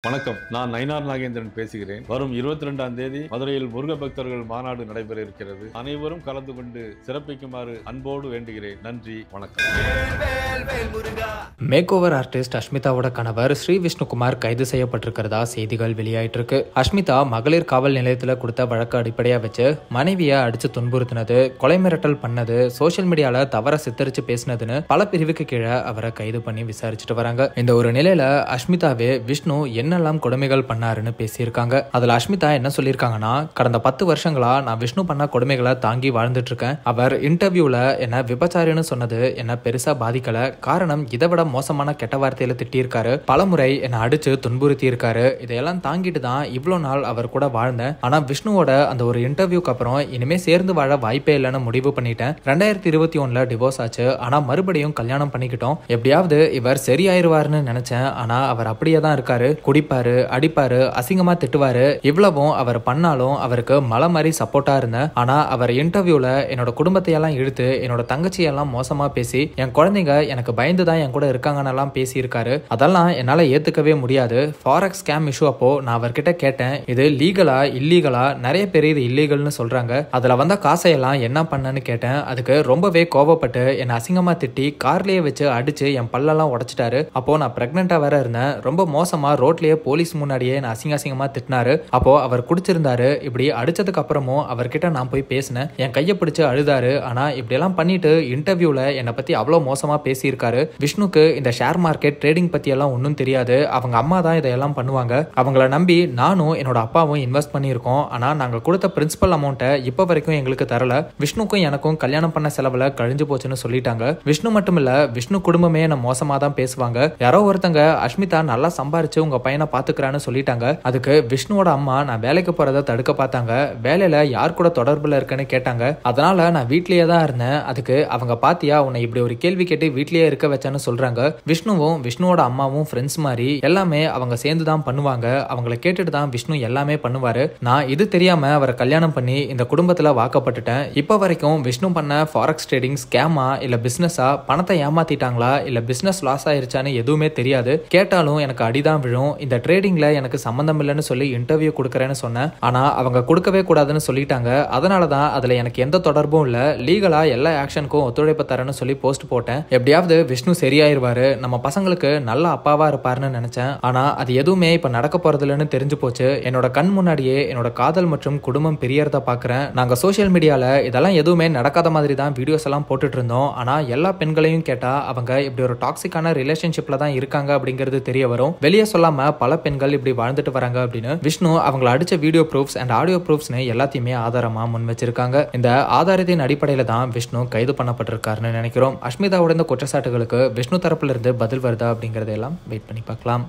வணக்கம். நான் நயினார் நாகேந்திரன் பேசுகிறேன். வரும் 22ஆம் தேதி மதுரையில் முருக பக்தர்கள் மாநாடு நடைபெற இருக்கிறது. அனைவரும் கலந்து கொண்டு சிறப்பிக்குமாறு அன்போடு வேண்டுகிறேன். நன்றி, வணக்கம். மேக் ஓவர் ஆர்டிஸ்ட் அஷ்மிதாவோட கணவர் ஸ்ரீ விஷ்ணுகுமார் கைது செய்யப்பட்டிருக்கிறதா செய்திகள் வெளியாயிட்டு இருக்கு. அஷ்மிதா மகளிர் காவல் நிலையத்தில் கொடுத்த வழக்கு அடிப்படையா வச்சு மனைவியை அடிச்சு துன்புறுத்தினது, கொலை மிரட்டல் பண்ணது, சோசியல் மீடியால தவற சித்தரிச்சு பேசினதுன்னு பல பிரிவுக்கு கீழே அவரை கைது பண்ணி விசாரிச்சுட்டு வராங்க. இந்த ஒரு நிலையில அஷ்மிதாவே விஷ்ணு என்னெல்லாம் கொடுமைகள் பண்ணாருன்னு பேசியிருக்காங்க. அதுல அஷ்மிதா என்ன சொல்லியிருக்காங்கன்னா, கடந்த 10 வருஷங்களா நான் விஷ்ணு பண்ண கொடுமைகளை தாங்கி வாழ்ந்துட்டு இருக்கேன். அவர் இன்டர்வியூல என்ன விபச்சாரின்னு சொன்னது என்ன பெருசா பாதிக்கல. காரணம், இதை விட மோசமான கெட்ட வார்த்தையில திட்டியிருக்காரு, பலமுறை என்னை அடிச்சு துன்புறுத்தி இருக்காரு. இதையெல்லாம் தாங்கிட்டு தான் இவ்வளவு நாள் அவர் கூட வாழ்ந்தேன். ஆனா விஷ்ணுவோட அந்த ஒரு இன்டர்வியூக்கு அப்புறம் இனிமே சேர்ந்து வாழ வாய்ப்பே இல்லைன்னு முடிவு பண்ணிட்டேன். 2021ல டிவோர்ஸ் ஆச்சு. ஆனா மறுபடியும் கல்யாணம் பண்ணிக்கிட்டோம். எப்படியாவது இவர் சரியாயிருவாருன்னு நினைச்சேன். ஆனா அவர் அப்படியே தான் இருக்காரு. குடிப்பாரு, அடிப்பாரு, அசிங்கமா திட்டுவாரு. இவ்வளவும் அவர் பண்ணாலும் அவருக்கு மலை மாதிரி சப்போர்ட்டா இருந்தேன். ஆனா அவர் இன்டர்வியூல என்னோட குடும்பத்தையெல்லாம் இழுத்து என்னோட தங்கச்சியெல்லாம் மோசமா பேசி என் குழந்தைங்க எனக்கு பயந்துதான் என் கூட இருக்காங்கன்னு பேசி இருக்காரு. அதெல்லாம் என்னால ஏத்துக்கவே முடியாது. ஃபாரெக்ஸ் ஸ்கேம் இஷ்யூ அப்போ நான் அவர்கிட்ட கேட்டேன், இது லீகலா இல்லீகலா? நிறைய பேர் இது இல்லீகல்னு சொல்றாங்க. அதுல வந்த காசையெல்லாம் என்ன பண்ணன்னு கேட்டேன். அதுக்கு ரொம்பவே கோவப்பட்டு என்னை அசிங்கமா திட்டி கார்லயே வச்சு அடிச்சு என் பல்லெல்லாம் உடைச்சிட்டாரு. அப்போ நான் பிரெக்னெண்டா வேற இருந்தேன். ரொம்ப மோசமா ரோட்லயே போலீஸ் முன்னாடியே நான் அசிங்கமா திட்டினாரு. அப்போ அவர் குடிச்சிருந்தாரு. இப்படி அடிச்சதுக்கு அப்புறமும் அவர்கிட்ட நான் போய் பேசினேன். என் கையை பிடிச்சு அழுதாரு. ஆனா இப்படி எல்லாம் பண்ணிட்டு இன்டர்வியூல என்னை பத்தி அவ்வளவு மோசமா பேசியிருக்காரு. விஷ்ணுக்கு இந்த ஷேர் மார்க்கெட் ட்ரேடிங் பத்தி எல்லாம் ஒன்னும் தெரியாது. அவங்க அம்மா தான் இதையெல்லாம் பண்ணுவாங்க. அவங்கள நம்பி நானும் என்னோட அப்பாவும் இன்வெஸ்ட் பண்ணியிருக்கோம். ஆனா நாங்க கொடுத்த பிரின்சிபல் அமௌண்ட்டை இப்ப வரைக்கும் எங்களுக்கு தரல. விஷ்ணுக்கும் எனக்கும் கல்யாணம் பண்ண செலவுல கழிஞ்சு போச்சுன்னு சொல்லிட்டாங்க. விஷ்ணு மட்டும் இல்ல, விஷ்ணு குடும்பமே என்ன மோசமா தான் பேசுவாங்க. யாரோ ஒருத்தங்க அஷ்மிதா நல்லா சம்பாரிச்சு உங்க பையனை பாத்துக்கிறான்னு சொல்லிட்டாங்க. அதுக்கு விஷ்ணுவோட அம்மா நான் வேலைக்கு போறதை தடுக்க பார்த்தாங்க. வேலையில யார் கூட தொடர்புல இருக்குன்னு கேட்டாங்க. அதனால நான் வீட்லயே தான் இருந்தேன். அதுக்கு அவங்க பாத்தியா உன்னை இப்படி ஒரு கேள்வி கேட்டு வீட்லயே இருக்க வச்சான்னு சொல்றாங்க. விஷ்ணுவும் விஷ்ணுவோட அம்மாவும் ஃப்ரெண்ட்ஸ் மாதிரி எல்லாமே அவங்க சேர்ந்து தான் பண்ணுவாங்க. அவங்கள கேட்டுட்டு தான் விஷ்ணு எல்லாமே பண்ணுவாரு. நான் இது தெரியாம அவரை கல்யாணம் பண்ணி இந்த குடும்பத்துல வாக்கப்பட்டுட்டேன். இப்ப வரைக்கும் விஷ்ணு பண்ண ஃபாரெக்ஸ் ட்ரேடிங் ஸ்கேமா இல்ல பிசினஸா, பணத்தை ஏமாத்திட்டாங்களா இல்ல பிசினஸ் லாஸ் ஆயிருச்சான்னு எதுவுமே தெரியாது. கேட்டாலும் எனக்கு அடிதான் விழும். இந்த ட்ரேடிங்ல எனக்கு சம்பந்தம் இல்லைன்னு சொல்லி இன்டர்வியூ கொடுக்கறேன்னு சொன்னேன். ஆனா அவங்க கொடுக்கவே கூடாதுன்னு சொல்லிட்டாங்க. அதனாலதான் அதுல எனக்கு எந்த தொடர்பும் இல்ல. லீகலா எல்லா ஆக்ஷனுக்கும் ஒத்துழைப்பு தரேன்னு சொல்லி போஸ்ட் போட்டேன். எப்படியாவது விஷ்ணு சரியாயிருவாரு, நம்ம பசங்களுக்கு நல்ல அப்பாவா இருப்பாருன்னு நினைச்சேன். ஆனா அது எதுவுமே இப்ப நடக்க போறது இல்லைன்னு தெரிஞ்சு போச்சு. என்னோட கண் முன்னாடியே என்னோட காதல் மற்றும் குடும்பம் பிரியறத பாக்குறேன். நாங்க சோசியல் மீடியால இதெல்லாம் எதுவுமே நடக்காத மாதிரி தான் வீடியோஸ் எல்லாம் போட்டுட்டு இருந்தோம். ஆனா எல்லா பெண்களையும் கேட்டா அவங்க இப்படி ஒரு டாக்ஸிக்கான ரிலேஷன்ஷிப்ல தான் இருக்காங்க அப்படிங்கிறது தெரிய வரும். வெளியே சொல்லாம பல பெண்கள் இப்படி வாழ்ந்துட்டு வராங்க அப்படின்னு விஷ்ணு அவங்களை அடிச்ச வீடியோ ப்ரூஃப்ஸ் அண்ட் ஆடியோ ப்ரூஃப்ஸ்னு எல்லாத்தையுமே ஆதாரமா முன் வச்சிருக்காங்க. இந்த ஆதாரத்தின் அடிப்படையில தான் விஷ்ணு கைது பண்ணப்பட்டிருக்காருன்னு நினைக்கிறோம். அஷ்மிதாவோட இந்த குற்றச்சாட்டுகளுக்கு விஷ்ணு தரப்புல இருந்து பதில் வருதா அப்படிங்கறதெல்லாம் வெயிட் பண்ணி பார்க்கலாம்.